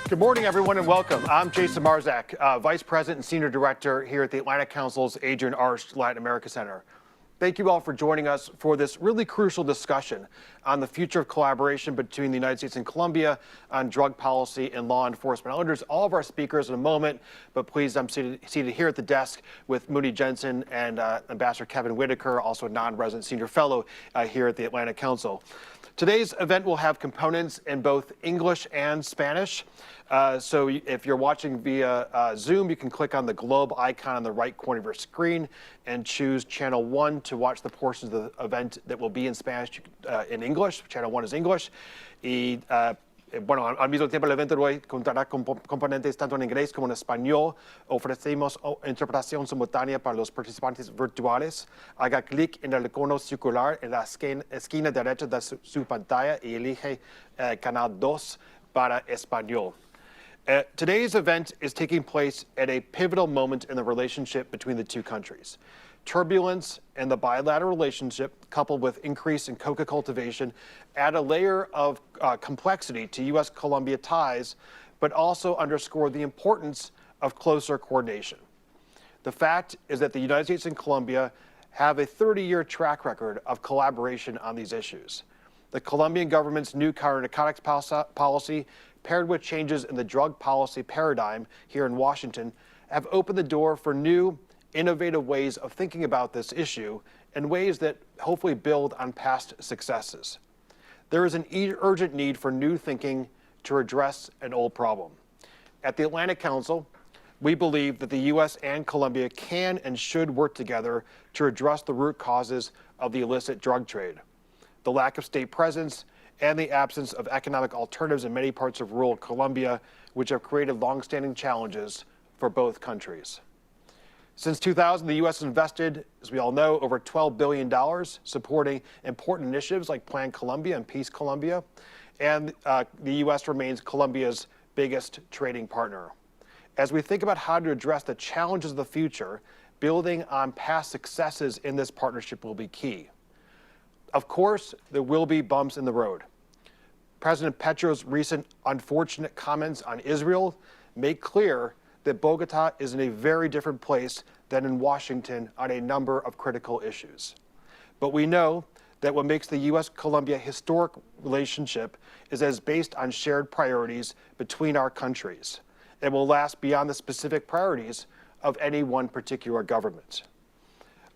Good morning, everyone, and welcome. I'm Jason Marzak, Vice President and Senior Director here at the Atlantic Council's Adrian Arsh Latin America Center. Thank you all for joining us for this really crucial discussion on the future of collaboration between the United States and Colombia on drug policy and law enforcement. I'll introduce all of our speakers in a moment, but please, I'm seated here at the desk with Moody Jensen and Ambassador Kevin Whitaker, also a non-resident senior fellow here at the Atlantic Council. Today's event will have components in both English and Spanish. So if you're watching via Zoom, you can click on the globe icon on the right corner of your screen and choose Channel 1 to watch the portions of the event that will be in Spanish, in English. Channel 1 is English. Bueno, al mismo tiempo el evento de hoy contará con componentes tanto en inglés como en español. Ofrecemos interpretación simultánea para los participantes virtuales. Haga clic en el icono circular en la esquina derecha de su pantalla y elige Canal 2 para español. Today's event is taking place at a pivotal moment in the relationship between the two countries. Turbulence in the bilateral relationship, coupled with increase in coca cultivation, add a layer of complexity to US-Colombia ties, but also underscore the importance of closer coordination. The fact is that the United States and Colombia have a 30-year track record of collaboration on these issues. The Colombian government's new counternarcotics policy, paired with changes in the drug policy paradigm here in Washington, have opened the door for new, innovative ways of thinking about this issue in ways that hopefully build on past successes. There is an urgent need for new thinking to address an old problem. At the Atlantic Council, we believe that the U.S. and Colombia can and should work together to address the root causes of the illicit drug trade, the lack of state presence, and the absence of economic alternatives in many parts of rural Colombia, which have created longstanding challenges for both countries. Since 2000, the U.S. has invested, as we all know, over $12 billion supporting important initiatives like Plan Colombia and Peace Colombia, and the U.S. remains Colombia's biggest trading partner. As we think about how to address the challenges of the future, building on past successes in this partnership will be key. Of course, there will be bumps in the road. President Petro's recent unfortunate comments on Israel make clear that Bogota is in a very different place than in Washington on a number of critical issues. But we know that what makes the U.S.-Colombia historic relationship is that it's based on shared priorities between our countries and will last beyond the specific priorities of any one particular government.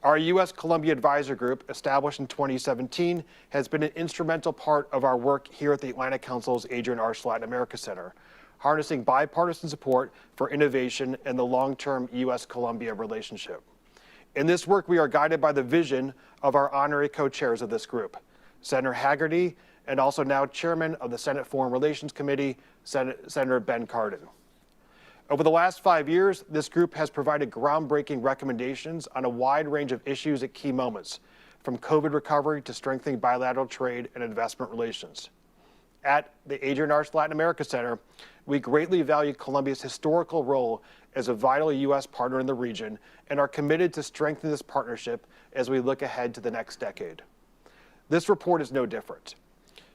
Our US-Colombia Advisory Group, established in 2017, has been an instrumental part of our work here at the Atlantic Council's Adrian Arsh Latin America Center, harnessing bipartisan support for innovation and the long-term US-Colombia relationship. In this work, we are guided by the vision of our honorary co-chairs of this group, Senator Hagerty, and also now Chairman of the Senate Foreign Relations Committee, Senator Ben Cardin. Over the last 5 years, this group has provided groundbreaking recommendations on a wide range of issues at key moments, from COVID recovery to strengthening bilateral trade and investment relations. At the Adrian Arsh Latin America Center, we greatly value Colombia's historical role as a vital U.S. partner in the region and are committed to strengthen this partnership as we look ahead to the next decade. This report is no different.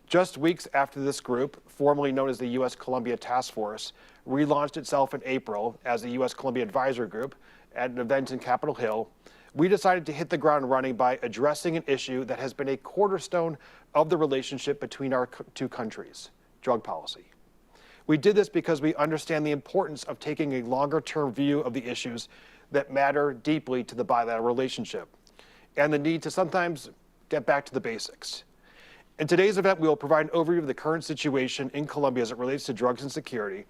Just weeks after this group, formerly known as the US-Colombia Task Force, relaunched itself in April as the US-Colombia Advisory Group at an event in Capitol Hill, we decided to hit the ground running by addressing an issue that has been a cornerstone of the relationship between our two countries, drug policy. We did this because we understand the importance of taking a longer-term view of the issues that matter deeply to the bilateral relationship, and the need to sometimes get back to the basics. In today's event, we will provide an overview of the current situation in Colombia as it relates to drugs and security,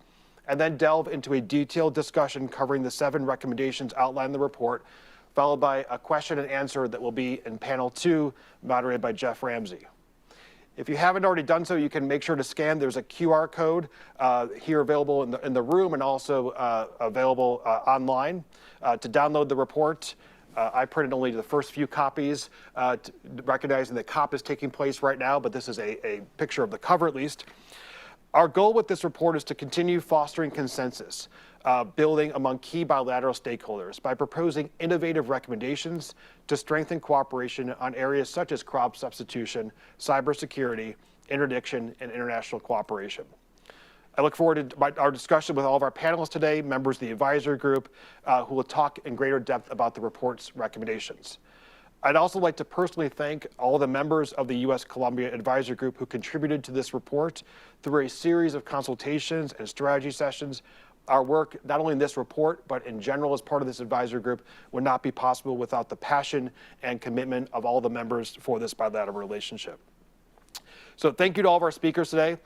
and then delve into a detailed discussion covering the 7 recommendations outlined in the report, followed by a question and answer that will be in panel 2, moderated by Jeff Ramsey. If you haven't already done so, you can make sure to scan. There's a QR code here available in the room and also available online to download the report. I printed only the first few copies, recognizing that COP is taking place right now, but this is a picture of the cover at least. Our goal with this report is to continue fostering consensus, building among key bilateral stakeholders by proposing innovative recommendations to strengthen cooperation on areas such as crop substitution, cybersecurity, interdiction, and international cooperation. I look forward to our discussion with all of our panelists today, members of the advisory group, who will talk in greater depth about the report's recommendations. I'd also like to personally thank all the members of the US-Colombia Advisory Group who contributed to this report through a series of consultations and strategy sessions. Our work, not only in this report, but in general as part of this advisory group, would not be possible without the passion and commitment of all the members for this bilateral relationship. So thank you to all of our speakers today.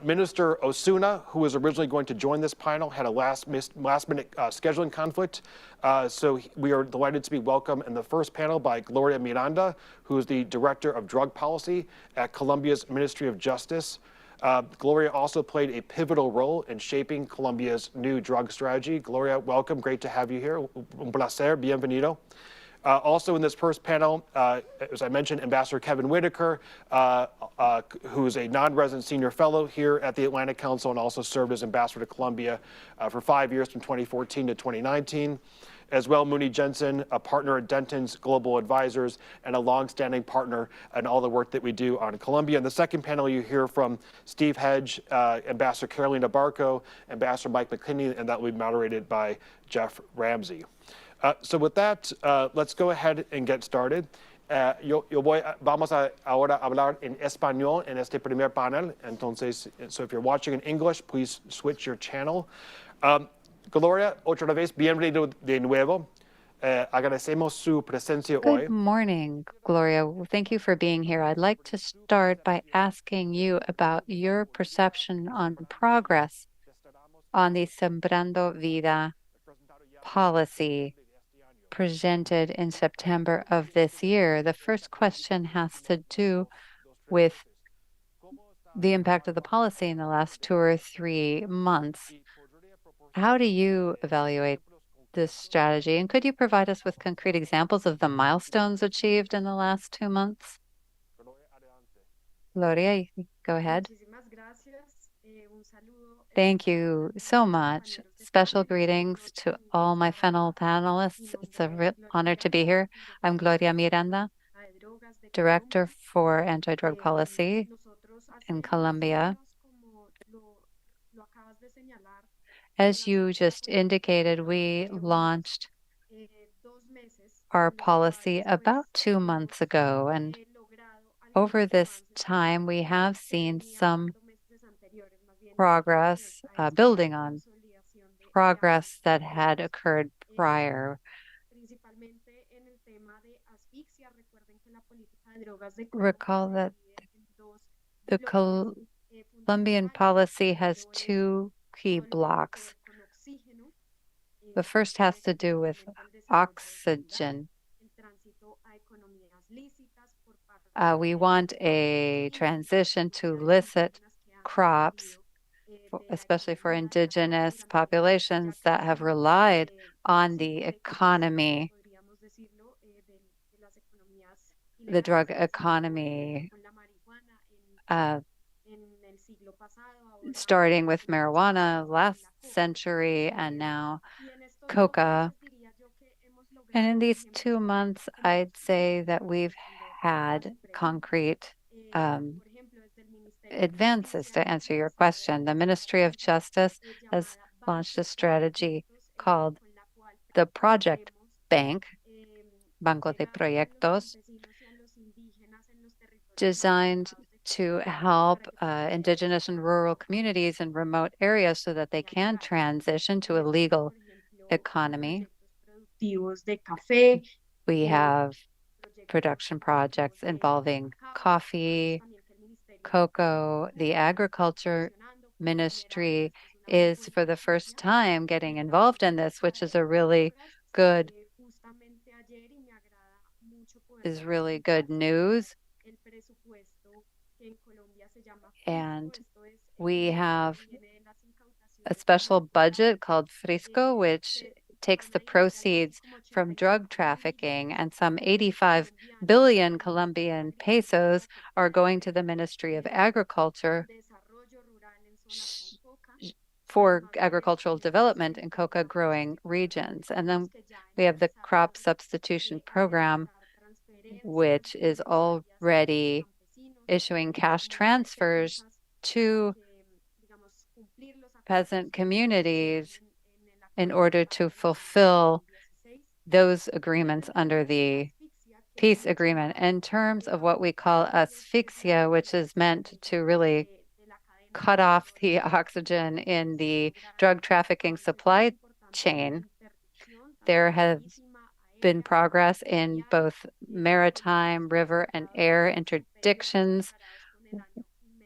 Minister Osuna, who was originally going to join this panel, had a last-minute scheduling conflict. So we are delighted to be welcomed in the first panel by Gloria Miranda, who is the Director of Drug Policy at Colombia's Ministry of Justice. Gloria also played a pivotal role in shaping Colombia's new drug strategy. Gloria, welcome. Great to have you here. Un placer. Bienvenido. Also in this first panel, as I mentioned, Ambassador Kevin Whitaker, who is a non-resident senior fellow here at the Atlantic Council and also served as ambassador to Colombia for 5 years from 2014 to 2019. As well, Mooney Jensen, a partner at Denton's Global Advisors and a longstanding partner in all the work that we do on Colombia. In the second panel, you hear from Steve Hedge, Ambassador Carolina Barco, Ambassador Mike McKinney, and that will be moderated by Jeff Ramsey. So with that, let's go ahead and get started. Vamos a ahora hablar en español en este primer panel. Entonces, so if you're watching in English, please switch your channel. Gloria, otra vez, bienvenido de nuevo. Agradecemos su presencia hoy. Good morning, Gloria. Thank you for being here. I'd like to start by asking you about your perception on progress on the Sembrando Vida policy presented in September of this year. The first question has to do with the impact of the policy in the last 2 or 3 months. How do you evaluate this strategy? And could you provide us with concrete examples of the milestones achieved in the last 2 months? Gloria, go ahead. Thank you so much. Special greetings to all my fellow panelists. It's a real honor to be here. I'm Gloria Miranda, Director for Anti-Drug Policy in Colombia. As you just indicated, we launched our policy about 2 months ago, and over this time, we have seen some progress, building on progress that had occurred prior. Recall that the Colombian policy has 2 key blocks. The first has to do with oxygen. We want a transition to licit crops, especially for indigenous populations that have relied on the economy, the drug economy, starting with marijuana last century and now coca. And in these 2 months, I'd say that we've had concrete advances to answer your question. The Ministry of Justice has launched a strategy called the Project Bank, Banco de Proyectos, designed to help indigenous and rural communities in remote areas so that they can transition to a legal economy. We have production projects involving coffee, cocoa. The Agriculture Ministry is for the first time getting involved in this, which is really good news. And we have a special budget called Frisco, which takes the proceeds from drug trafficking, and some 85 billion Colombian pesos are going to the Ministry of Agriculture for agricultural development in coca growing regions. And then we have the crop substitution program, which is already issuing cash transfers to peasant communities in order to fulfill those agreements under the peace agreement in terms of what we call asphyxia, which is meant to really cut off the oxygen in the drug trafficking supply chain. There has been progress in both maritime, river, and air interdictions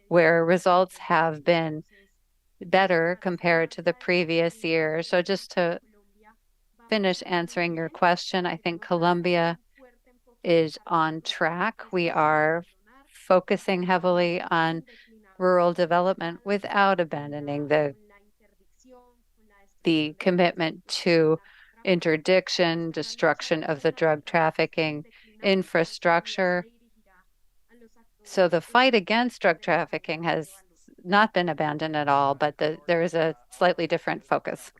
where results have been better compared to the previous year. So just to finish answering your question, I think Colombia is on track. We are focusing heavily on rural development without abandoning the commitment to interdiction, destruction of the drug trafficking infrastructure. So the fight against drug trafficking has not been abandoned at all, but there is a slightly different focus.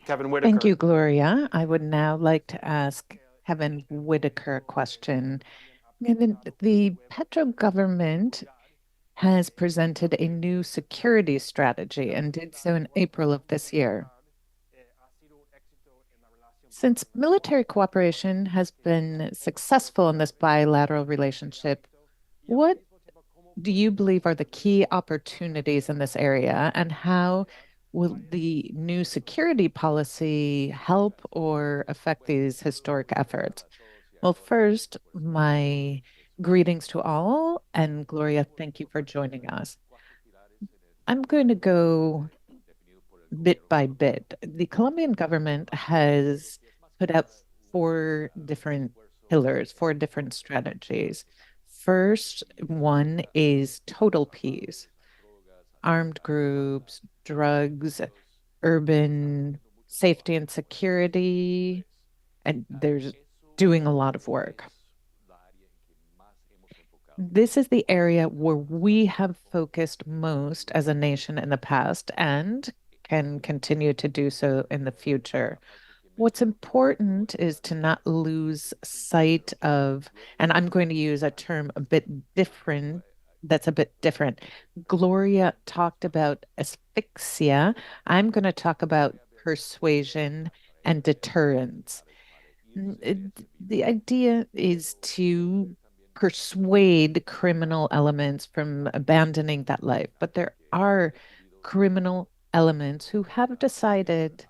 Kevin Thank Whitaker. you, Gloria. I would now like to ask Kevin Whitaker a question. The Petro government has presented a new security strategy and did so in April of this year. Since military cooperation has been successful in this bilateral relationship, what do you believe are the key opportunities in this area, and how will the new security policy help or affect these historic efforts? Well, first, my greetings to all, and Gloria, thank you for joining us. I'm going to go bit by bit. The Colombian government has put out four different pillars, four different strategies. First one is total peace, armed groups, drugs, urban safety and security, and there's doing a lot of work. This is the area where we have focused most as a nation in the past and can continue to do so in the future. What's important is to not lose sight of, and I'm going to use a term a bit different, that's a bit different. Gloria talked about asphyxia. I'm going to talk about persuasion and deterrence. The idea is to persuade criminal elements from abandoning that life, but there are criminal elements who have decided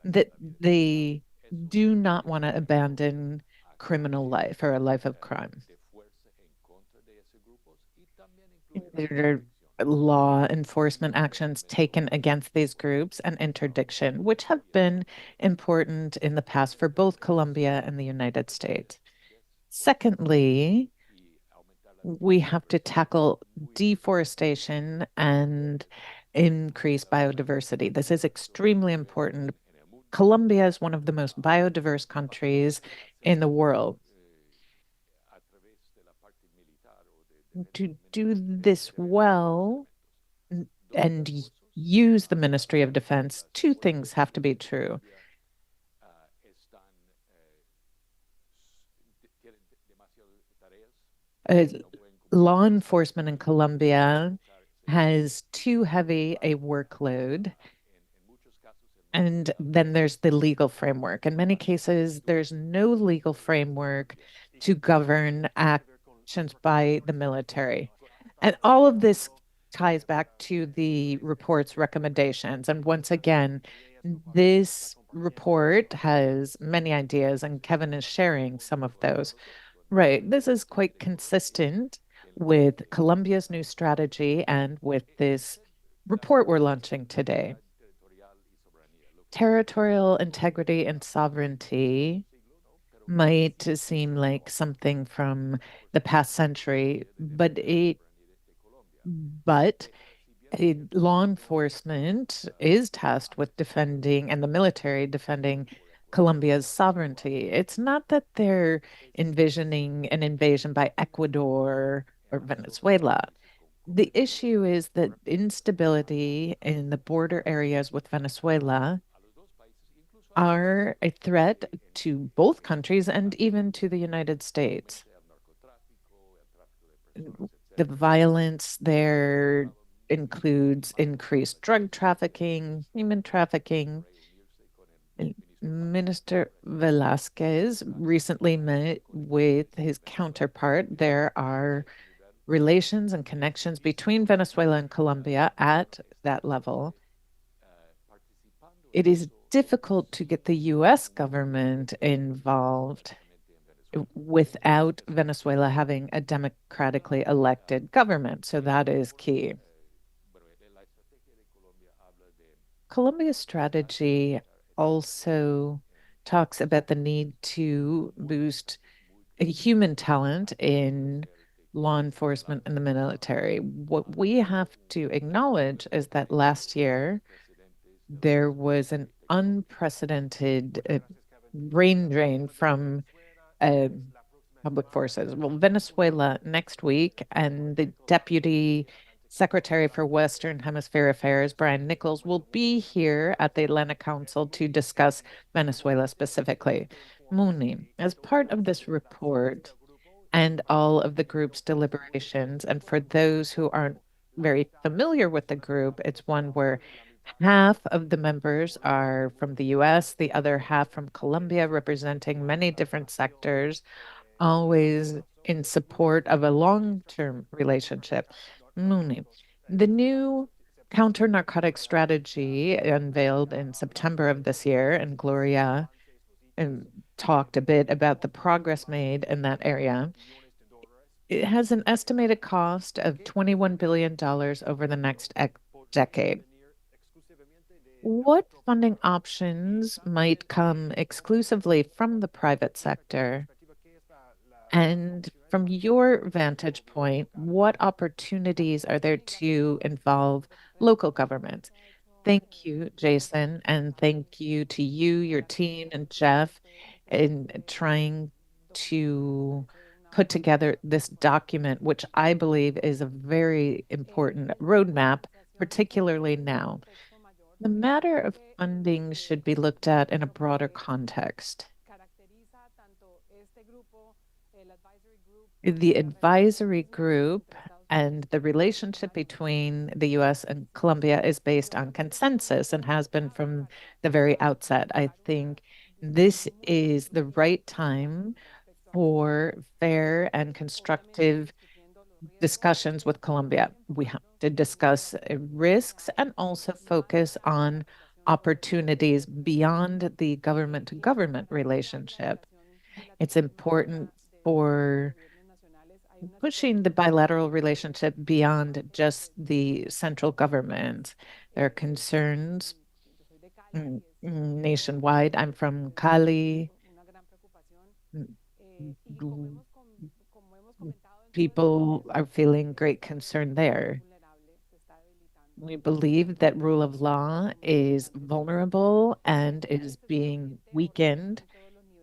that they do not want to abandon criminal life or a life of crime. There are law enforcement actions taken against these groups and interdiction, which have been important in the past for both Colombia and the United States. Secondly, we have to tackle deforestation and increase biodiversity. This is extremely important. Colombia is one of the most biodiverse countries in the world. To do this well and use the Ministry of Defense, two things have to be true. Uh, Law enforcement in Colombia has too heavy a workload. And then there's the legal framework. In many cases, there's no legal framework to govern actions by the military. And all of this ties back to the report's recommendations. And once again, this report has many ideas, and Kevin is sharing some of those. Right. This is quite consistent with Colombia's new strategy and with this report we're launching today. Territorial integrity and sovereignty might seem like something from the past century, but law enforcement is tasked with defending, and the military defending Colombia's sovereignty. It's not that they're envisioning an invasion by Ecuador or Venezuela. The issue is that instability in the border areas with Venezuela are a threat to both countries and even to the United States. The violence there includes increased drug trafficking, human trafficking. Minister Velasquez recently met with his counterpart. There are relations and connections between Venezuela and Colombia at that level. It is difficult to get the US government involved without Venezuela having a democratically elected government. So that is key. Colombia's strategy also talks about the need to boost human talent in law enforcement and the military. What we have to acknowledge is that last year there was an unprecedented brain drain from uh, public forces. Well, Venezuela next week, and the Deputy Secretary for Western Hemisphere Affairs, Brian Nichols, will be here at the Atlantic Council to discuss Venezuela specifically. Mooney, as part of this report and all of the group's deliberations, and for those who aren't very familiar with the group, it's one where half of the members are from the US, the other half from Colombia, representing many different sectors, always in support of a long-term relationship. Mooney, the new counter-narcotic strategy unveiled in September of this year, and Gloria talked a bit about the progress made in that area. It has an estimated cost of $21 billion over the next decade. What funding options might come exclusively from the private sector? And from your vantage point, what opportunities are there to involve local government? Thank you, Jason, and thank you to you, your team, and Jeff in trying to put together this document, which I believe is a very important roadmap, particularly now. The matter of funding should be looked at in a broader context. The advisory group and the relationship between the US and Colombia is based on consensus and has been from the very outset. I think this is the right time for fair and constructive discussions with Colombia. We have to discuss risks and also focus on opportunities beyond the government to government relationship. It's important for pushing the bilateral relationship beyond just the central government. There are concerns nationwide. I'm from Cali. People are feeling great concern there. We believe that rule of law is vulnerable and is being weakened.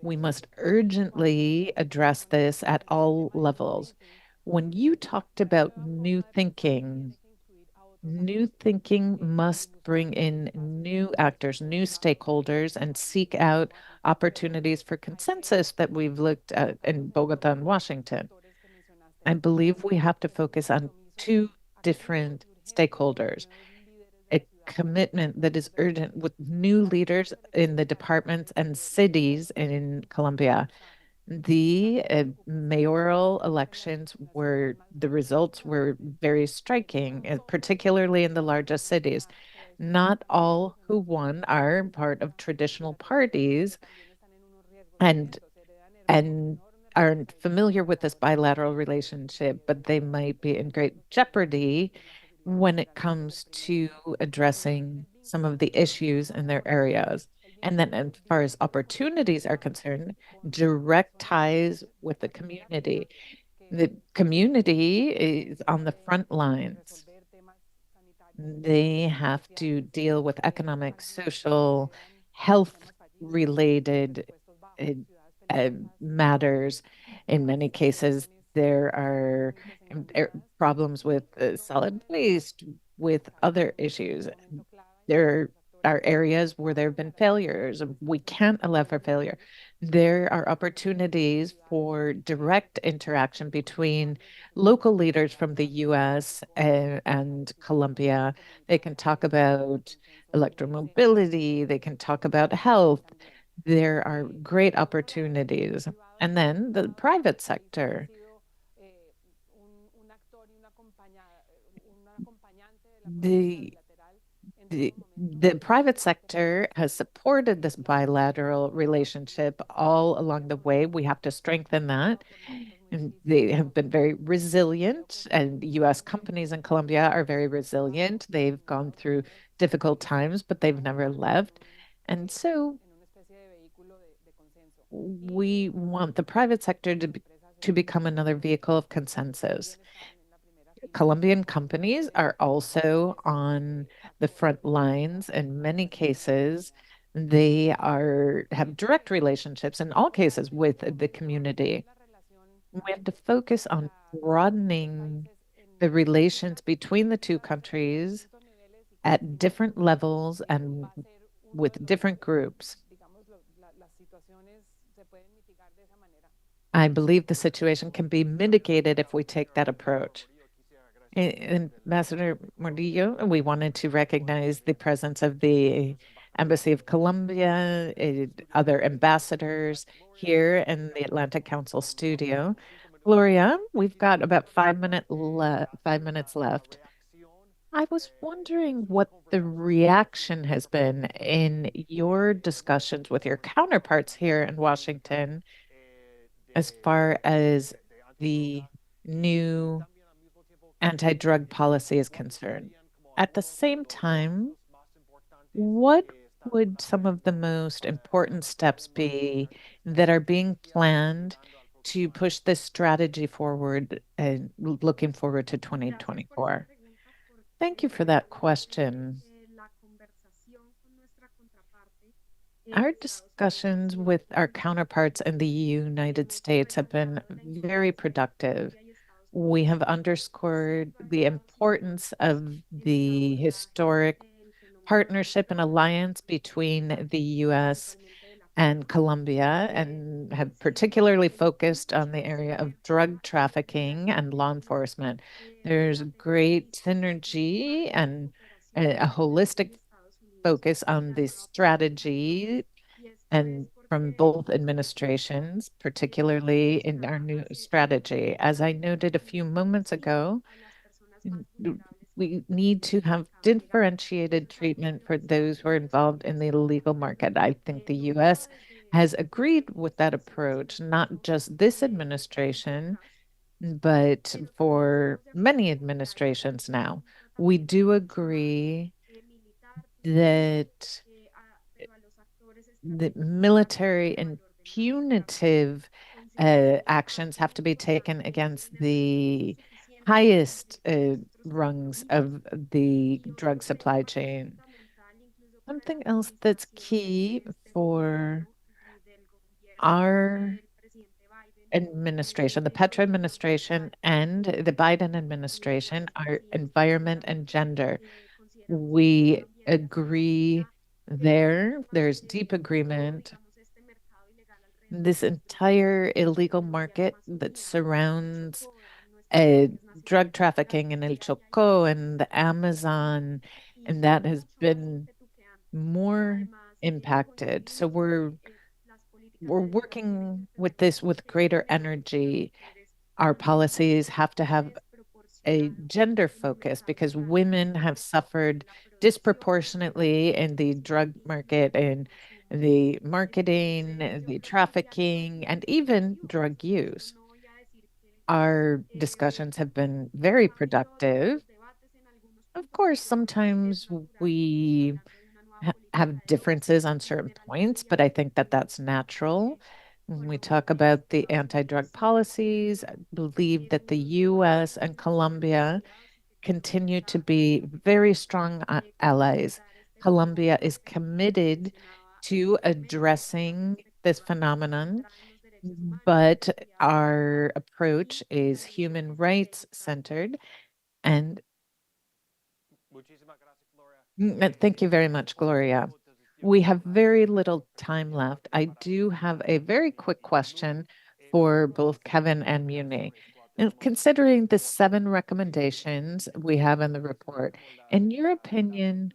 We must urgently address this at all levels. When you talked about new thinking must bring in new actors, new stakeholders, and seek out opportunities for consensus that we've looked at in Bogota and Washington. I believe we have to focus on two different stakeholders, a commitment that is urgent with new leaders in the departments and cities in Colombia. The mayoral elections were, the results were very striking, particularly in the largest cities. Not all who won are part of traditional parties, and and aren't familiar with this bilateral relationship, but they might be in great jeopardy when it comes to addressing some of the issues in their areas. And then, as far as opportunities are concerned, direct ties with the community. The community is on the front lines. They have to deal with economic, social, health related uh, uh, matters. In many cases, there are problems with solid waste, with other issues. There are areas where there have been failures. We can't allow for failure. There are opportunities for direct interaction between local leaders from the US and Colombia. They can talk about electromobility, they can talk about health. There are great opportunities. And then the private sector. The the private sector has supported this bilateral relationship all along the way. We have to strengthen that. And they have been very resilient, and US companies in Colombia are very resilient. They've gone through difficult times, but they've never left. And so we want the private sector to become another vehicle of consensus. Colombian companies are also on the front lines in many cases. They are have direct relationships in all cases with the community. We have to focus on broadening the relations between the two countries at different levels and with different groups. I believe the situation can be mitigated if we take that approach. Ambassador Mordillo, we wanted to recognize the presence of the Embassy of Colombia, other ambassadors here in the Atlantic Council studio. Gloria, we've got about 5 minutes left. I was wondering what the reaction has been in your discussions with your counterparts here in Washington as far as the new anti-drug policy is concerned. At the same time, what would some of the most important steps be that are being planned to push this strategy forward and looking forward to 2024? Thank you for that question. Our discussions with our counterparts in the United States have been very productive. We have underscored the importance of the historic partnership and alliance between the US and Colombia, and have particularly focused on the area of drug trafficking and law enforcement. There's great synergy and a holistic focus on this strategy and from both administrations, particularly in our new strategy. As I noted a few moments ago, we need to have differentiated treatment for those who are involved in the illegal market. I think the US has agreed with that approach, not just this administration, but for many administrations now. We do agree that the military and punitive actions have to be taken against the highest rungs of the drug supply chain. Something else that's key for our administration, the Petro administration and the Biden administration, are environment and gender. We agree there. There's deep agreement. This entire illegal market that surrounds uh, drug trafficking in El Choco and the Amazon, and that has been more impacted. So we're working with this with greater energy. Our policies have to have a gender focus because women have suffered disproportionately in the drug market and the marketing, the trafficking, and even drug use. Our discussions have been very productive. Of course, sometimes we have differences on certain points, but I think that that's natural. When we talk about the anti-drug policies, I believe that the US and Colombia continue to be very strong allies. Colombia is committed to addressing this phenomenon, but our approach is human rights centered. And thank you very much, Gloria. We have very little time left. I do have a very quick question for both Kevin and Muni. And considering the 7 recommendations we have in the report, in your opinion,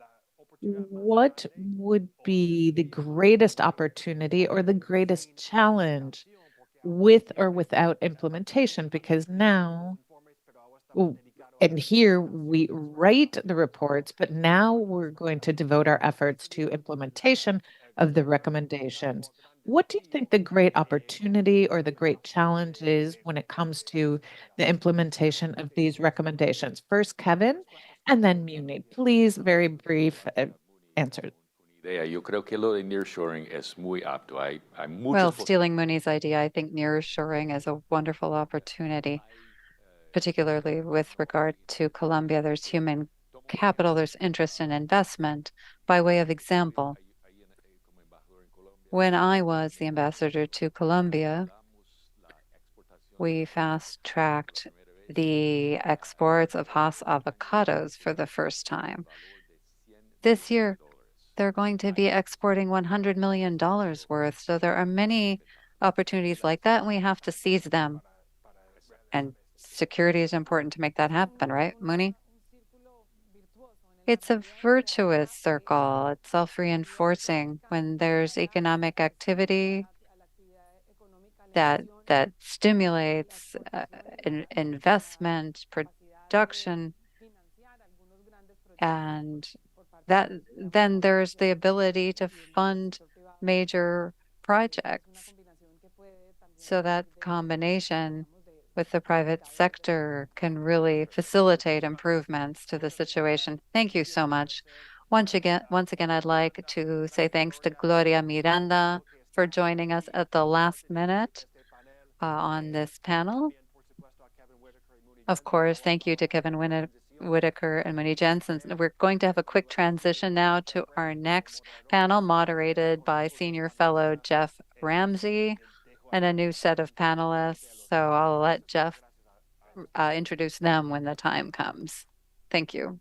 what would be the greatest opportunity or the greatest challenge with or without implementation? Because now, oh, and here we write the reports, but now we're going to devote our efforts to implementation of the recommendations. What do you think the great opportunity or the great challenge is when it comes to the implementation of these recommendations? First, Kevin, and then Muni. Please, very brief answer. Yo creo que lo de nearshoring es muy apto. Hay Well, muchos stealing Mooney's idea, I think nearshoring is a wonderful opportunity, particularly with regard to Colombia. There's human capital, there's interest in investment. By way of example, when I was the ambassador to Colombia, we fast-tracked the exports of Hass avocados for the first time. This year, they're going to be exporting $100 million worth. So there are many opportunities like that, and we have to seize them. And security is important to make that happen, right, Mooney? It's a virtuous circle. It's self-reinforcing. When there's economic activity that stimulates investment, production, and that then there's the ability to fund major projects. So that combination with the private sector can really facilitate improvements to the situation. Thank you so much. Once again, I'd like to say thanks to Gloria Miranda for joining us at the last minute on this panel. Of course, thank you to Kevin Whitaker and Mooney Jensen. We're going to have a quick transition now to our next panel, moderated by Senior Fellow Jeff Ramsey and a new set of panelists. So I'll let Jeff introduce them when the time comes. Thank you.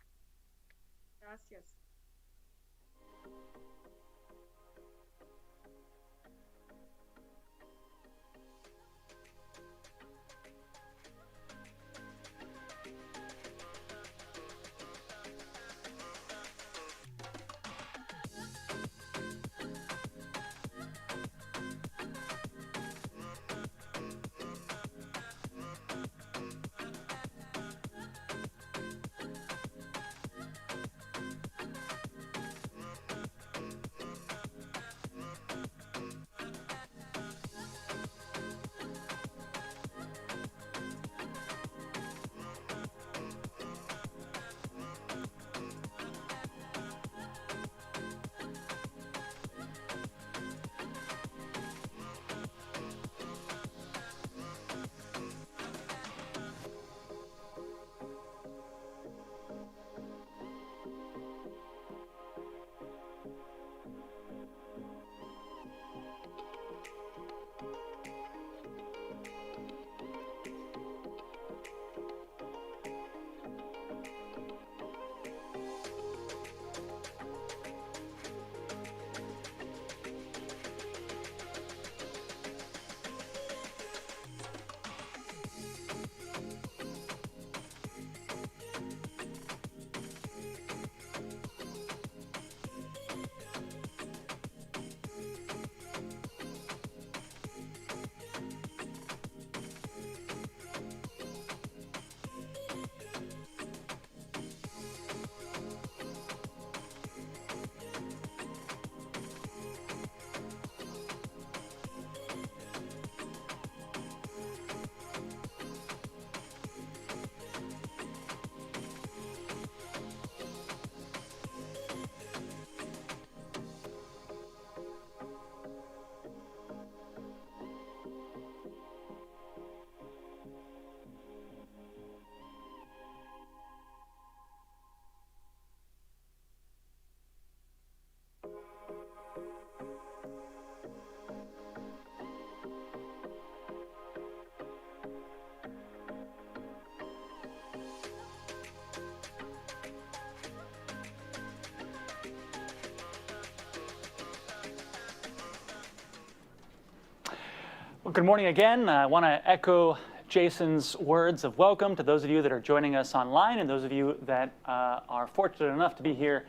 Well, good morning again. I want to echo Jason's words of welcome to those of you that are joining us online and those of you that are fortunate enough to be here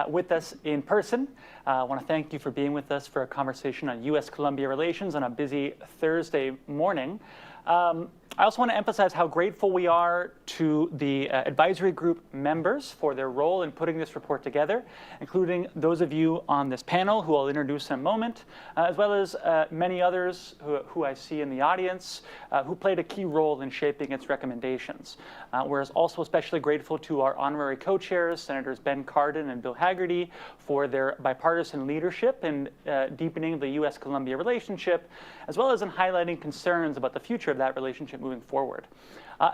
with us in person. I want to thank you for being with us for a conversation on US-Colombia relations on a busy Thursday morning. I also want to emphasize how grateful we are to the advisory group members for their role in putting this report together, including those of you on this panel who I'll introduce in a moment, as well as many others who I see in the audience who played a key role in shaping its recommendations. We're also especially grateful to our honorary co-chairs, Senators Ben Cardin and Bill Hagerty, for their bipartisan leadership in deepening the US-Colombia relationship, as well as in highlighting concerns about the future of that relationship moving forward.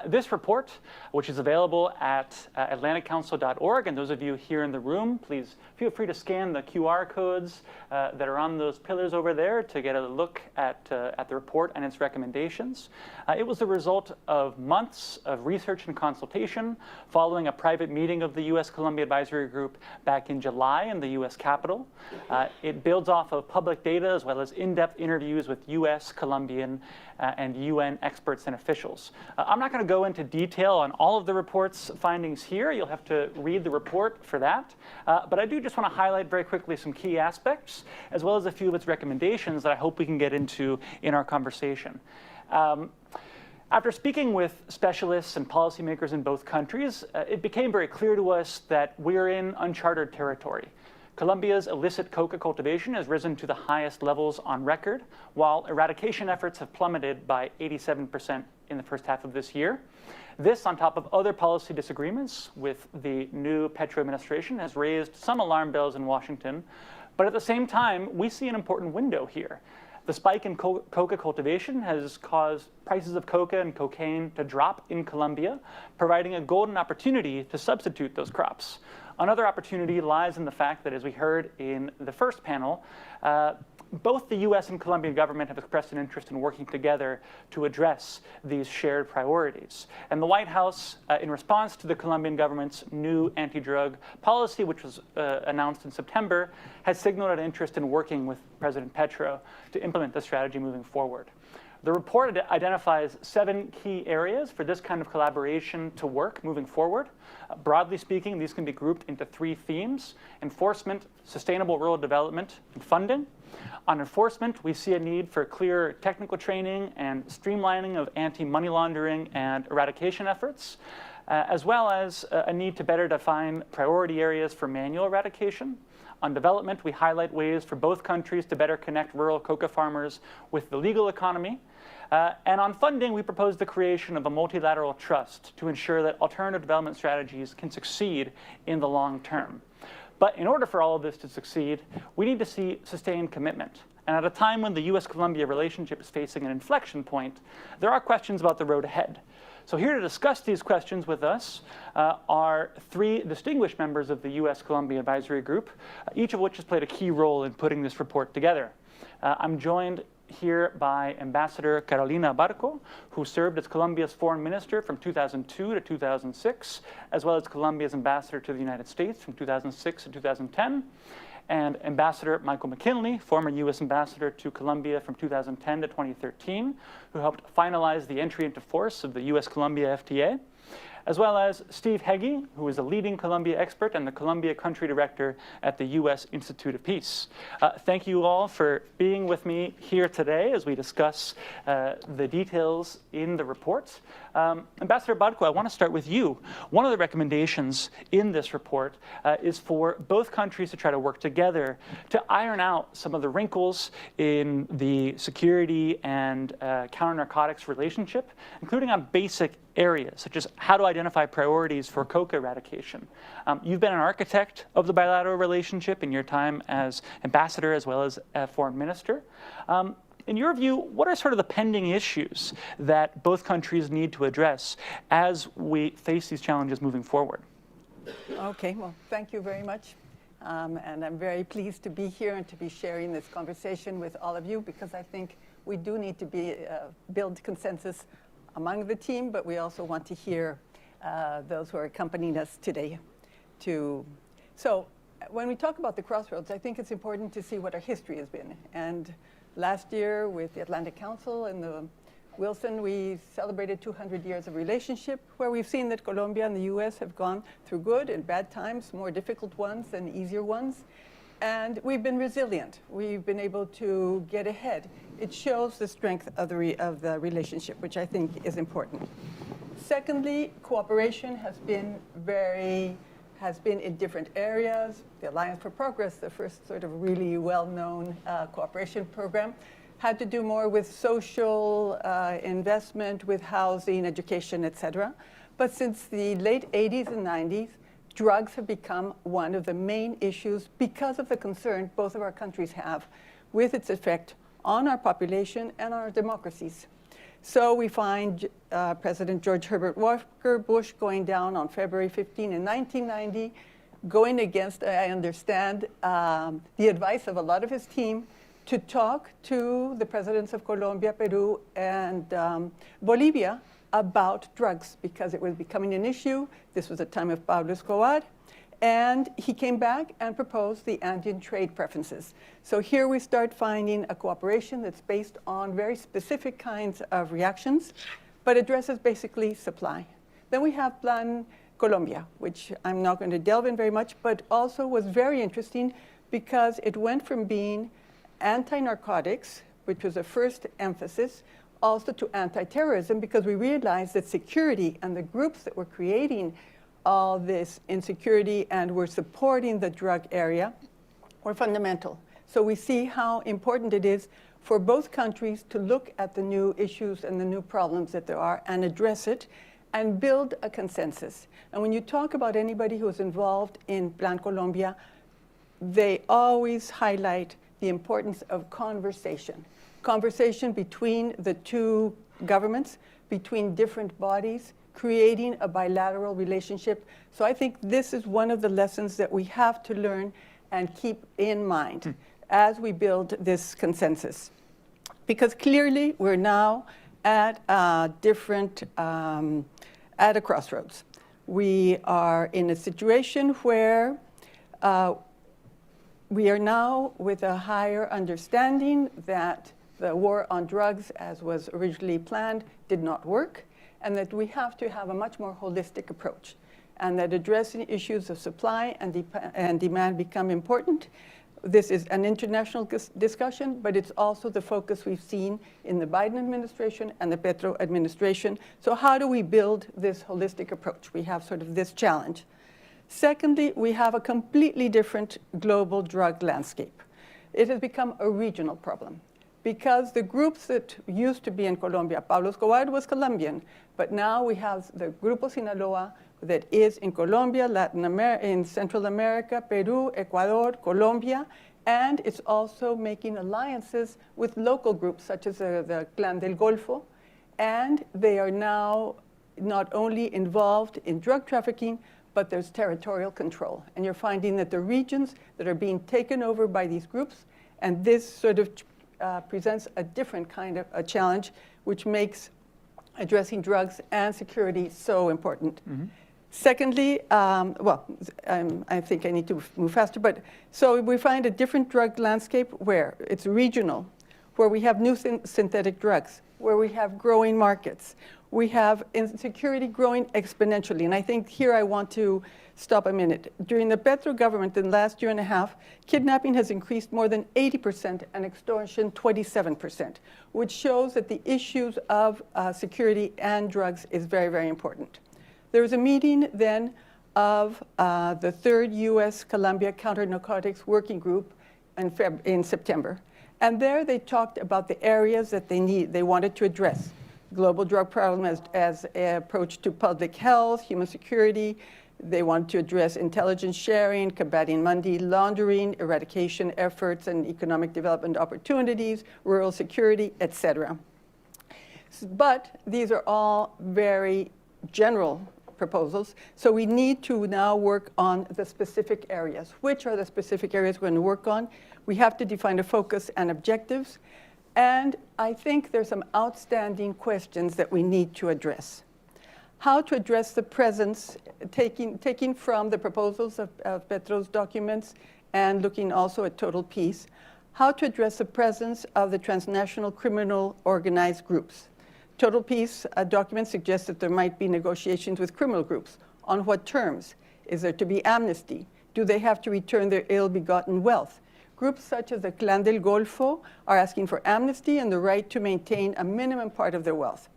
This report, which is available at atlanticcouncil.org, and those of you here in the room, please feel free to scan the QR codes that are on those pillars over there to get a look at the report and its recommendations. It was the result of months of research and consultation following a private meeting of the US-Colombia Advisory Group back in July in the US Capitol. It builds off of public data as well as in-depth interviews with US, Colombian, and UN experts and officials. I'm not going to go into detail on all of the report's findings here. You'll have to read the report for that. But I do just want to highlight very quickly some key aspects, as well as a few of its recommendations that I hope we can get into in our conversation. After speaking with specialists and policymakers in both countries, it became very clear to us that we're in uncharted territory. Colombia's illicit coca cultivation has risen to the highest levels on record, while eradication efforts have plummeted by 87% in the first half of this year. This, on top of other policy disagreements with the new Petro administration, has raised some alarm bells in Washington. But at the same time, we see an important window here. The spike in coca cultivation has caused prices of coca and cocaine to drop in Colombia, providing a golden opportunity to substitute those crops. Another opportunity lies in the fact that, as we heard in the first panel, both the US and Colombian government have expressed an interest in working together to address these shared priorities. And the White House, in response to the Colombian government's new anti-drug policy, which was announced in September, has signaled an interest in working with President Petro to implement the strategy moving forward. The report identifies 7 key areas for this kind of collaboration to work moving forward. Broadly speaking, these can be grouped into 3 themes: enforcement, sustainable rural development, and funding. On enforcement, we see a need for clear technical training and streamlining of anti-money laundering and eradication efforts, as well as a need to better define priority areas for manual eradication. On development, we highlight ways for both countries to better connect rural coca farmers with the legal economy. And on funding, we propose the creation of a multilateral trust to ensure that alternative development strategies can succeed in the long term. But in order for all of this to succeed, we need to see sustained commitment. And at a time when the US-Colombia relationship is facing an inflection point, there are questions about the road ahead. So here to discuss these questions with us are 3 distinguished members of the US-Colombia Advisory Group, each of which has played a key role in putting this report together. I'm joined here by Ambassador Carolina Barco, who served as Colombia's foreign minister from 2002 to 2006, as well as Colombia's ambassador to the United States from 2006 to 2010. And Ambassador Michael McKinley, former U.S. ambassador to Colombia from 2010 to 2013, who helped finalize the entry into force of the US-Colombia FTA, as well as Steve Heggie, who is a leading Colombia expert and the Colombia country director at the U.S. Institute of Peace. Thank you all for being with me here today as we discuss the details in the report. Ambassador Barco, I want to start with you. One of the recommendations in this report is for both countries to try to work together to iron out some of the wrinkles in the security and counter-narcotics relationship, including on basic areas, such as how to identify priorities for coca eradication. You've been an architect of the bilateral relationship in your time as ambassador as well as foreign minister. In your view, what are sort of the pending issues that both countries need to address as we face these challenges moving forward? Okay, well, thank you very much. And I'm very pleased to be here and to be sharing this conversation with all of you, because I think we do need to build consensus among the team, but we also want to hear those who are accompanying us today. So when we talk about the crossroads, I think it's important to see what our history has been. And Last year with the Atlantic Council and the Wilson, we celebrated 200 years of relationship, where we've seen that Colombia and the US have gone through good and bad times, more difficult ones and easier ones. And we've been resilient. We've been able to get ahead. It shows the strength of the relationship, which I think is important. Secondly, cooperation has been in different areas. The Alliance for Progress, the first sort of really well-known cooperation program, had to do more with social investment, with housing, education, etc. But since the late 80s and 90s, drugs have become one of the main issues because of the concern both of our countries have with its effect on our population and our democracies. So we find President George Herbert Walker Bush going down on February 15 in 1990, going against, I understand, the advice of a lot of his team to talk to the presidents of Colombia, Peru, and Bolivia about drugs, because it was becoming an issue. This was a time of Pablo Escobar. And he came back and proposed the Andean trade preferences. So here we start finding a cooperation that's based on very specific kinds of reactions, but addresses basically supply. Then we have Plan Colombia, which I'm not going to delve in very much, but also was very interesting because it went from being anti-narcotics, which was the first emphasis, also to anti-terrorism, because we realized that security and the groups that were creating all this insecurity and were supporting the drug area were fundamental. So we see how important it is for both countries to look at the new issues and the new problems that there are and address it and build a consensus. And when you talk about anybody who is involved in Plan Colombia, they always highlight the importance of conversation. Conversation between the two governments, between different bodies, creating a bilateral relationship. So I think this is one of the lessons that we have to learn and keep in mind as we build this consensus. Because clearly we're now at a crossroads. We are in a situation where we are now with a higher understanding that the war on drugs, as was originally planned, did not work, and that we have to have a much more holistic approach, and that addressing issues of supply and demand become important. This is an international discussion, but it's also the focus we've seen in the Biden administration and the Petro administration. So how do we build this holistic approach? We have sort of this challenge. Secondly, we have a completely different global drug landscape. It has become a regional problem because the groups that used to be in Colombia, Pablo Escobar was Colombian, but now we have the Grupo Sinaloa that is in Colombia, in Central America, Peru, Ecuador, Colombia, and it's also making alliances with local groups such as the Clan del Golfo, and they are now not only involved in drug trafficking, but there's territorial control. And you're finding that the regions that are being taken over by these groups, and this sort of presents a different kind of a challenge, which makes addressing drugs and security so important. Mm-hmm. Secondly, I think I need to move faster, but so we find a different drug landscape where it's regional, where we have new synthetic drugs, where we have growing markets. We have insecurity growing exponentially. And I think here I want to stop a minute. During the Petro government in the last year and a half, kidnapping has increased more than 80% and extortion 27%, which shows that the issues of security and drugs is very, very important. There was a meeting then of the third US-Colombia Counternarcotics Working Group in September. And there they talked about the areas that they wanted to address. Global drug problem as an approach to public health, human security. They want to address intelligence sharing, combating money laundering, eradication efforts and economic development opportunities, rural security, etc. But these are all very general proposals. So we need to now work on the specific areas. Which are the specific areas we're going to work on? We have to define a focus and objectives. And I think there's some outstanding questions that we need to address. How to address the presence, taking from the proposals of Petro's documents and looking also at total peace. how to address the presence of the transnational criminal organized groups. Total Peace document suggests that there might be negotiations with criminal groups. On what terms? Is there to be amnesty? Do they have to return their ill-begotten wealth? Groups such as the Clan del Golfo are asking for amnesty and the right to maintain a minimum part of their wealth.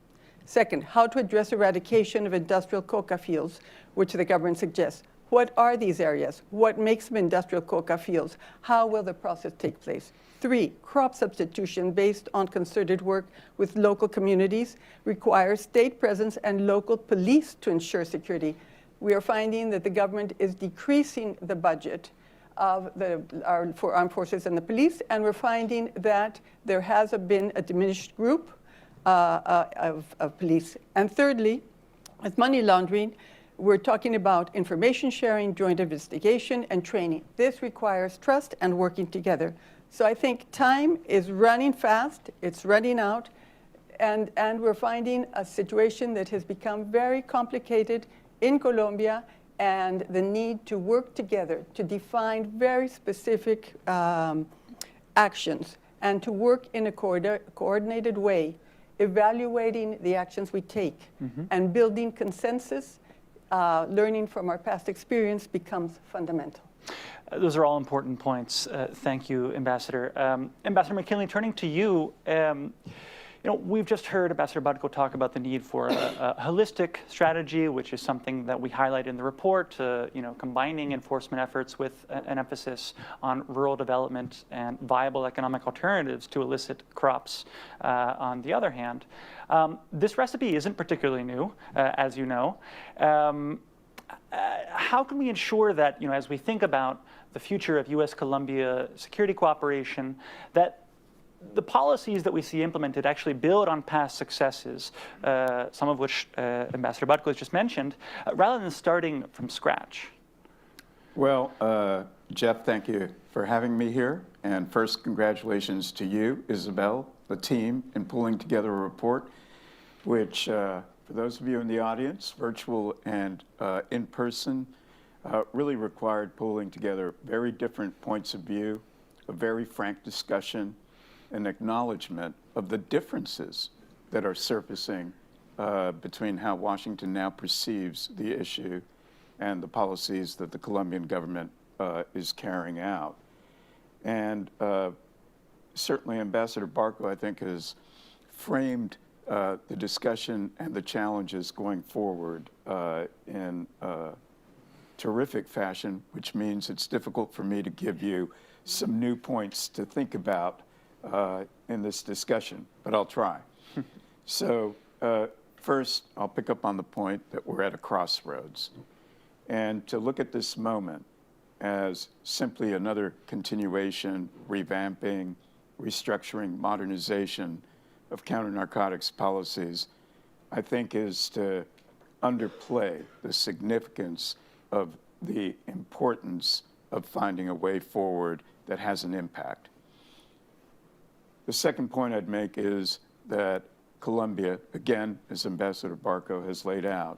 Second, how to address eradication of industrial coca fields, which the government suggests. What are these areas? What makes them industrial coca fields? How will the process take place? 3, crop substitution based on concerted work with local communities requires state presence and local police to ensure security. We are finding that the government is decreasing the budget for armed forces and the police, and we're finding that there has been a diminished group of police. And thirdly, with money laundering, we're talking about information sharing, joint investigation, and training. This requires trust and working together. So I think time is running fast, it's running out, and we're finding a situation that has become very complicated in Colombia, and the need to work together to define very specific actions and to work in a coordinated way, evaluating the actions we take and building consensus, learning from our past experience becomes fundamental. Those are all important points. Thank you, Ambassador. Ambassador McKinley, turning to you, we've just heard Ambassador Barco talk about the need for a holistic strategy, which is something that we highlight in the report, combining enforcement efforts with an emphasis on rural development and viable economic alternatives to illicit crops on the other hand. This recipe isn't particularly new, as you know. How can we ensure that, as we think about the future of US-Colombia security cooperation, that the policies that we see implemented actually build on past successes, some of which Ambassador Barco has just mentioned, rather than starting from scratch? Well, Jeff, thank you for having me here. And first, congratulations to you, Isabel, the team, in pulling together a report, which, for those of you in the audience, virtual and in person, really required pulling together very different points of view, a very frank discussion, an acknowledgement of the differences that are surfacing between how Washington now perceives the issue and the policies that the Colombian government is carrying out. And certainly Ambassador Barco, I think, has framed the discussion and the challenges going forward in terrific fashion, which means it's difficult for me to give you some new points to think about in this discussion, but I'll try. So first, I'll pick up on the point that we're at a crossroads. And to look at this moment as simply another continuation, revamping, restructuring, modernization of counter-narcotics policies, I think is to underplay the significance of the importance of finding a way forward that has an impact. The second point I'd make is that Colombia, again, as Ambassador Barco has laid out,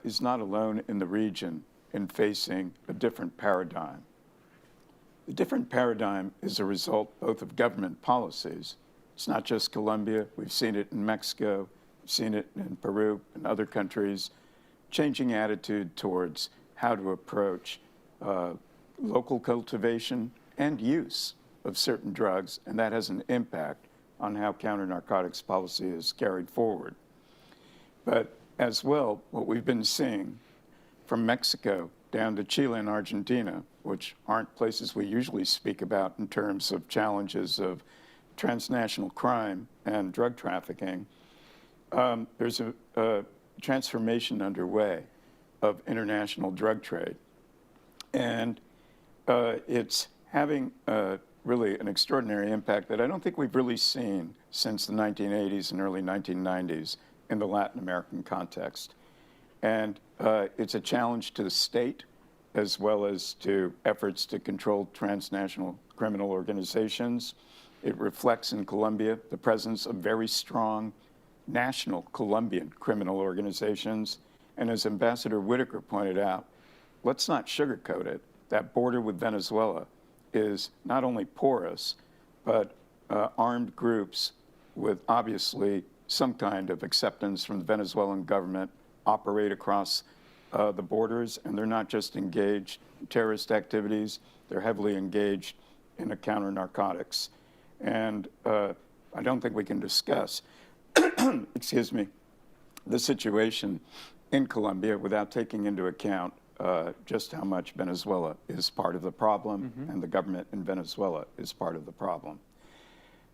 is not alone in the region in facing a different paradigm. The different paradigm is a result both of government policies. It's not just Colombia. We've seen it in Mexico, we've seen it in Peru and other countries, changing attitude towards how to approach local cultivation and use of certain drugs, and that has an impact on how counter-narcotics policy is carried forward. But as well, what we've been seeing from Mexico down to Chile and Argentina, which aren't places we usually speak about in terms of challenges of transnational crime and drug trafficking, there's a transformation underway of international drug trade. And it's having really an extraordinary impact that I don't think we've really seen since the 1980s and early 1990s in the Latin American context. And it's a challenge to the state as well as to efforts to control transnational criminal organizations. It reflects in Colombia the presence of very strong national Colombian criminal organizations. And as Ambassador Whitaker pointed out, let's not sugarcoat it. That border with Venezuela is not only porous, but armed groups with obviously some kind of acceptance from the Venezuelan government operate across the borders, and they're not just engaged in terrorist activities, they're heavily engaged in the counter-narcotics. And I don't think we can discuss, excuse me, the situation in Colombia without taking into account just how much Venezuela is part of the problem, and the government in Venezuela is part of the problem.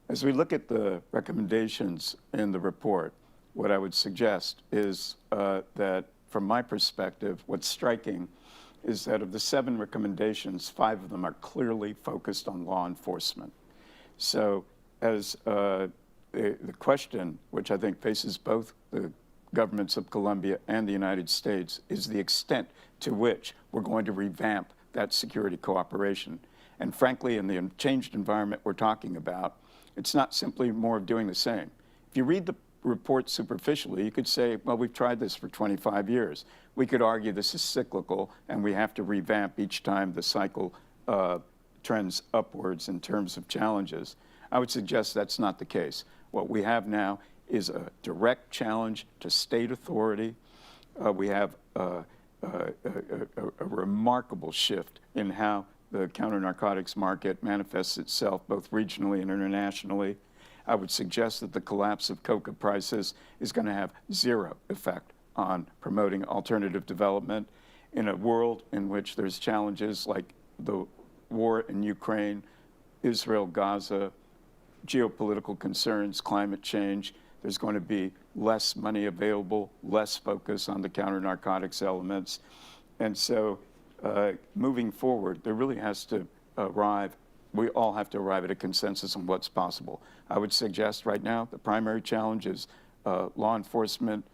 As we look at the recommendations in the report, what I would suggest is that, from my perspective, what's striking is that of the 7 recommendations, 5 of them are clearly focused on law enforcement. So as the question, which I think faces both the governments of Colombia and the United States, is the extent to which we're going to revamp that security cooperation. And frankly, in the changed environment we're talking about, it's not simply more of doing the same. If you read the report superficially, you could say, well, we've tried this for 25 years. We could argue this is cyclical, and we have to revamp each time the cycle trends upwards in terms of challenges. I would suggest that's not the case. What we have now is a direct challenge to state authority. We have a remarkable shift in how the counter-narcotics market manifests itself both regionally and internationally. I would suggest that the collapse of coca prices is going to have 0 effect on promoting alternative development in a world in which there's challenges like the war in Ukraine, Israel, Gaza, geopolitical concerns, climate change. There's going to be less money available, less focus on the counter-narcotics elements. And so moving forward, there really has to we all have to arrive at a consensus on what's possible. I would suggest right now the primary challenge is law enforcement,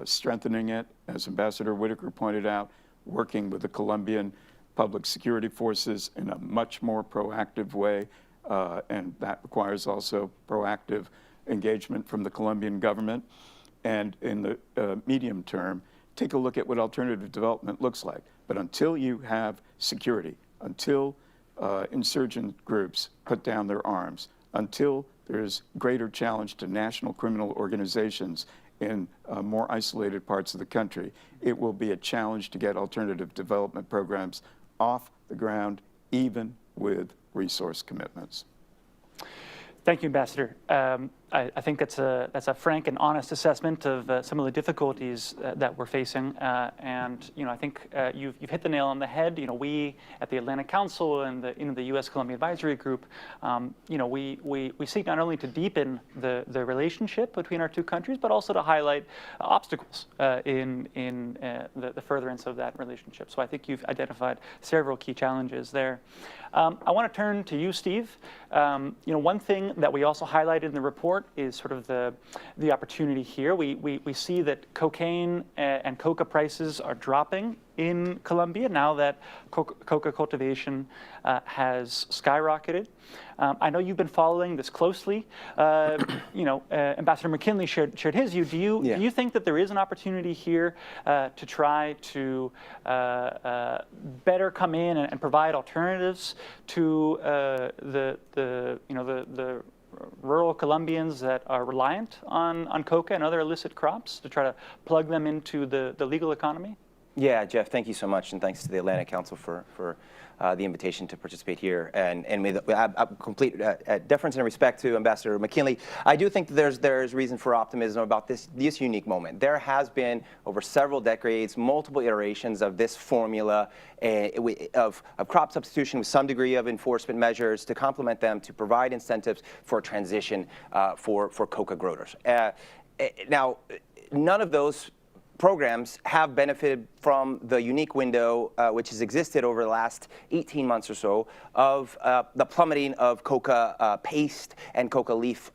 strengthening it, as Ambassador Whitaker pointed out, working with the Colombian public security forces in a much more proactive way, and that requires also proactive engagement from the Colombian government. And in the medium term, take a look at what alternative development looks like. But until you have security, until insurgent groups put down their arms, until there's greater challenge to national criminal organizations in more isolated parts of the country, it will be a challenge to get alternative development programs off the ground, even with resource commitments. Thank you, Ambassador. I think that's a frank and honest assessment of some of the difficulties that we're facing, and I think you've hit the nail on the head. We at the Atlantic Council and the US-Colombia Advisory Group, we seek not only to deepen the relationship between our two countries, but also to highlight obstacles in the furtherance of that relationship. So I think you've identified several key challenges there. I want to turn to you, Steve. One thing that we also highlighted in the report is sort of the opportunity here. We see that cocaine and coca prices are dropping in Colombia now that coca cultivation has skyrocketed. I know you've been following this closely. Ambassador McKinley shared his view. Do you think that there is an opportunity here to try to better come in and provide alternatives to the rural Colombians that are reliant on coca and other illicit crops, to try to plug them into the legal economy? Yeah, Jeff, thank you so much, and thanks to the Atlantic Council for the invitation to participate here. And with complete deference and respect to Ambassador McKinley, I do think that there's reason for optimism about this unique moment. There has been, over several decades, multiple iterations of this formula of crop substitution with some degree of enforcement measures to complement them, to provide incentives for transition for coca growers. Now, none of those programs have benefited from the unique window which has existed over the last 18 months or so of the plummeting of coca paste and coca leaf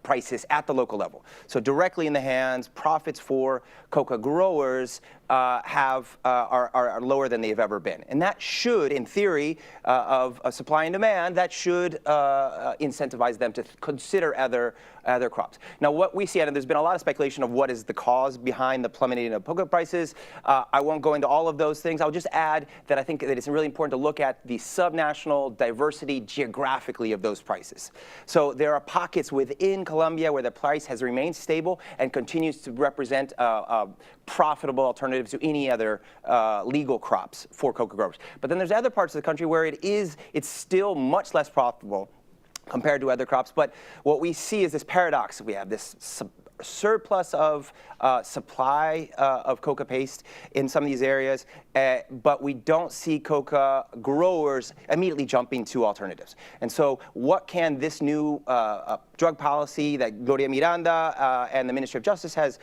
prices at the local level. So directly in the hands, profits for coca growers are lower than they've ever been. And that should, in theory, of supply and demand, that should incentivize them to consider other crops. Now, what we see, and there's been a lot of speculation of what is the cause behind the plummeting of cocoa prices. I won't go into all of those things. I'll just add that I think that it's really important to look at the subnational diversity geographically of those prices. So there are pockets within Colombia where the price has remained stable and continues to represent profitable alternatives to any other legal crops for cocoa growers. But then there's other parts of the country where it's still much less profitable compared to other crops. But what we see is this paradox. We have this surplus of supply of coca paste in some of these areas, but we don't see coca growers immediately jumping to alternatives. And so what can this new drug policy that Gloria Miranda and the Ministry of Justice has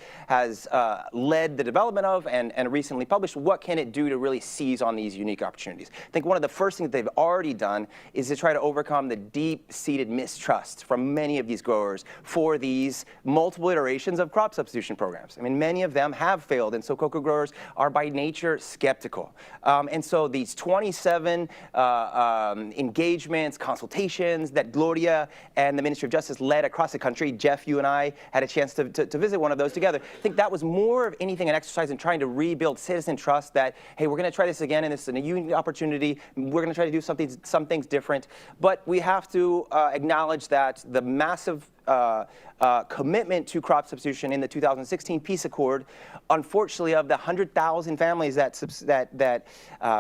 led the development of and recently published, what can it do to really seize on these unique opportunities? I think one of the first things that they've already done is to try to overcome the deep-seated mistrust from many of these growers for these multiple iterations of crop substitution programs. I mean, many of them have failed, and so cocoa growers are by nature skeptical. And so these 27 engagements, consultations that Gloria and the Ministry of Justice led across the country, Jeff, you and I had a chance to visit one of those together. I think that was more of anything an exercise in trying to rebuild citizen trust that, hey, we're going to try this again, and this is a unique opportunity. We're going to try to do some things different. But we have to acknowledge that the massive commitment to crop substitution in the 2016 peace accord, unfortunately, of the 100,000 families that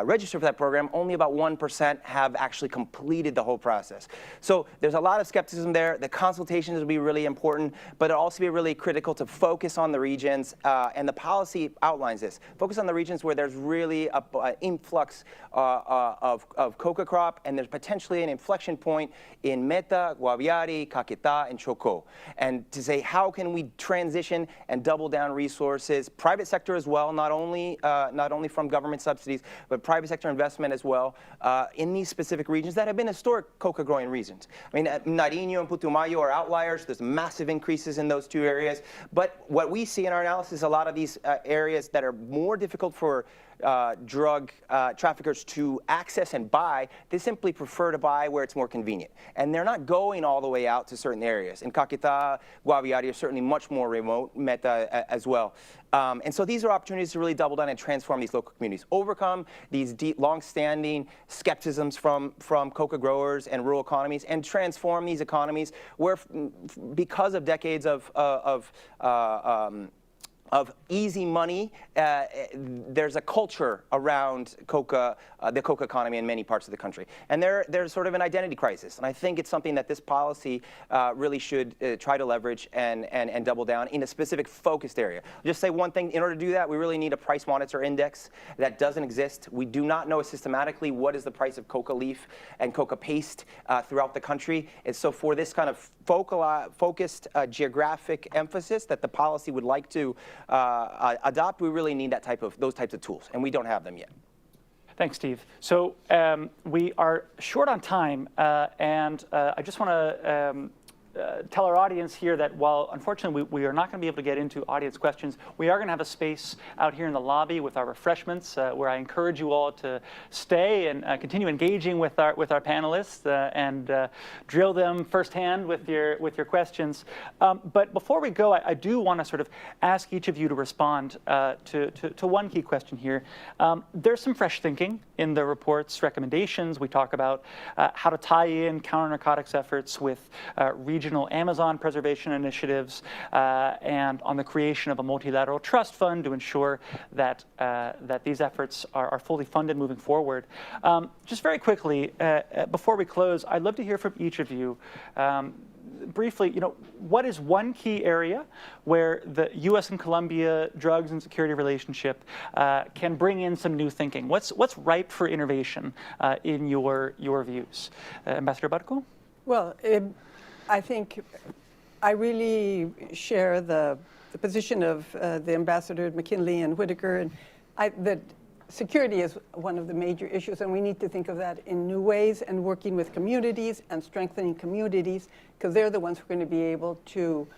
registered for that program, only about 1% have actually completed the whole process. So there's a lot of skepticism there. The consultations will be really important, but it'll also be really critical to focus on the regions, and the policy outlines this. Focus on the regions where there's really an influx of coca crop, and there's potentially an inflection point in Meta, Guaviare, Caquetá, and Chocó. And to say, how can we transition and double down resources, private sector as well, not only from government subsidies, but private sector investment as well, in these specific regions that have been historic coca growing regions. I mean, Nariño and Putumayo are outliers. There's massive increases in those two areas. But what we see in our analysis is a lot of these areas that are more difficult for drug traffickers to access and buy, they simply prefer to buy where it's more convenient. And they're not going all the way out to certain areas. In Caquetá, Guaviare are certainly much more remote, Meta as well. And so these are opportunities to really double down and transform these local communities, overcome these deep, long-standing skepticisms from coca growers and rural economies, and transform these economies where, because of decades of easy money, there's a culture around coca, the coca economy in many parts of the country. And there's sort of an identity crisis. And I think it's something that this policy really should try to leverage and double down in a specific focused area. I'll just say one thing, in order to do that, we really need a price monitor index that doesn't exist. We do not know systematically what is the price of coca leaf and coca paste throughout the country. And so for this kind of focused geographic emphasis that the policy would like to adopt, we really need those types of tools, and we don't have them yet. Thanks, Steve. So we are short on time, and I just want to tell our audience here that while unfortunately we are not going to be able to get into audience questions, we are going to have a space out here in the lobby with our refreshments, where I encourage you all to stay and continue engaging with our panelists and drill them firsthand with your questions. But before we go, I do want to sort of ask each of you to respond to one key question here. There's some fresh thinking in the report's recommendations. We talk about how to tie in counter-narcotics efforts with regional Amazon preservation initiatives, and on the creation of a multilateral trust fund to ensure that these efforts are fully funded moving forward. Just very quickly, before we close, I'd love to hear from each of you. Briefly, what is one key area where the U.S. and Colombia drugs and security relationship can bring in some new thinking? What's ripe for innovation in your views? Ambassador Barco? Well, I think I really share the position of the Ambassador McKinley and Whitaker, and that security is one of the major issues, and we need to think of that in new ways and working with communities and strengthening communities, because they're the ones who are going to be able to,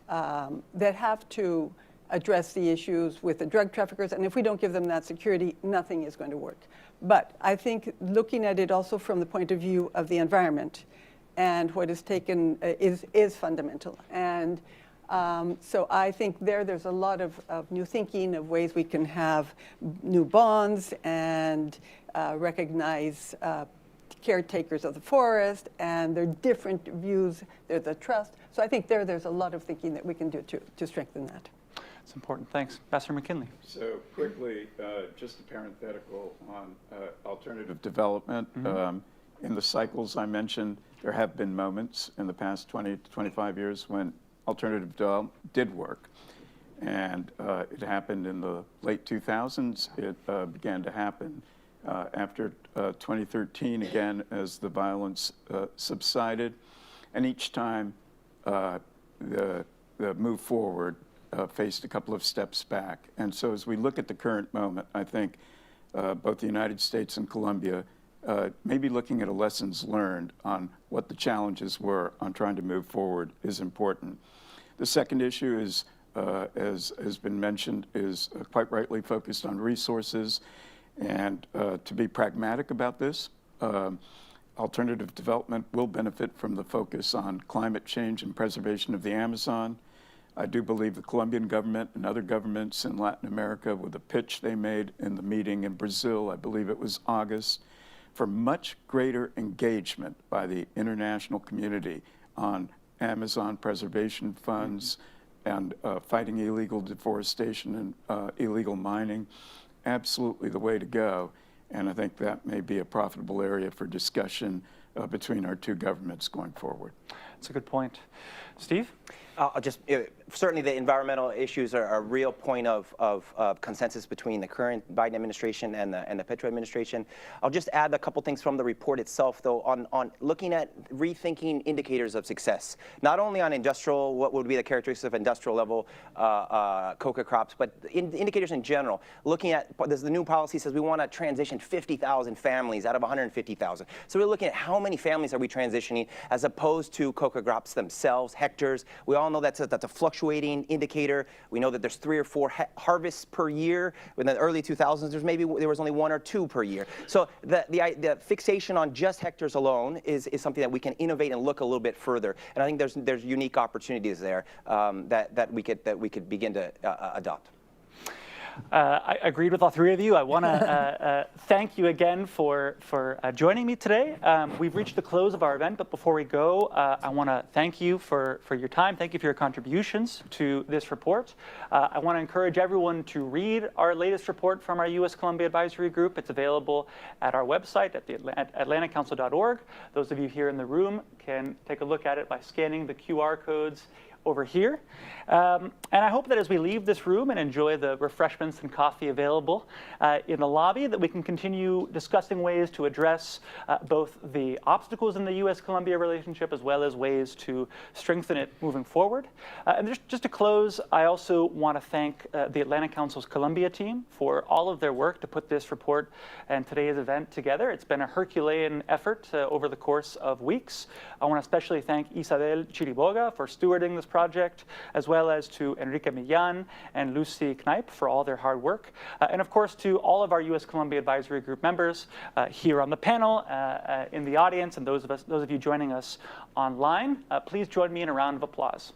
that have to address the issues with the drug traffickers. And if we don't give them that security, nothing is going to work. But I think looking at it also from the point of view of the environment and what is taken is fundamental. And so I think there's a lot of new thinking of ways we can have new bonds and recognize caretakers of the forest, and there are different views. There's a trust. So I think there's a lot of thinking that we can do to strengthen that. It's important. Thanks. Ambassador McKinley. So quickly, just a parenthetical on alternative development. In the cycles I mentioned, there have been moments in the past 20 to 25 years when alternative development did work. And it happened in the late 2000s. It began to happen after 2013, again, as the violence subsided. And each time the move forward faced a couple of steps back. And so as we look at the current moment, I think both the United States and Colombia maybe looking at a lessons learned on what the challenges were on trying to move forward is important. The second issue is, as has been mentioned, is quite rightly focused on resources. And to be pragmatic about this, alternative development will benefit from the focus on climate change and preservation of the Amazon. I do believe the Colombian government and other governments in Latin America, with the pitch they made in the meeting in Brazil, I believe it was August, for much greater engagement by the international community on Amazon preservation funds and fighting illegal deforestation and illegal mining. Absolutely the way to go. And I think that may be a profitable area for discussion between our two governments going forward. That's a good point. Steve? Certainly the environmental issues are a real point of consensus between the current Biden administration and the Petro administration. I'll just add a couple things from the report itself, though, on looking at rethinking indicators of success, not only on industrial, what would be the characteristics of industrial level coca crops, but indicators in general. Looking at, the new policy says we want to transition 50,000 families out of 150,000. So we're looking at how many families are we transitioning as opposed to coca crops themselves, hectares. We all know that's a fluctuating indicator. We know that there's 3 or 4 harvests per year. In the early 2000s, there was only 1 or 2 per year. So the fixation on just hectares alone is something that we can innovate and look a little bit further. And I think there's unique opportunities there that we could begin to adopt. I agreed with all three of you. I want to thank you again for joining me today. We've reached the close of our event, but before we go, I want to thank you for your time. Thank you for your contributions to this report. I want to encourage everyone to read our latest report from our US-Colombia Advisory Group. It's available at our website at atlanticouncil.org. Those of you here in the room can take a look at it by scanning the QR codes over here. And I hope that as we leave this room and enjoy the refreshments and coffee available in the lobby, that we can continue discussing ways to address both the obstacles in the US-Colombia relationship as well as ways to strengthen it moving forward. And just to close, I also want to thank the Atlantic Council's Colombia team for all of their work to put this report and today's event together. It's been a Herculean effort over the course of weeks. I want to especially thank Isabel Chiriboga for stewarding this project, as well as to Enrique Millan and Lucy Kneip for all their hard work. And of course, to all of our US-Colombia Advisory Group members here on the panel, in the audience, and those of you joining us online. Please join me in a round of applause.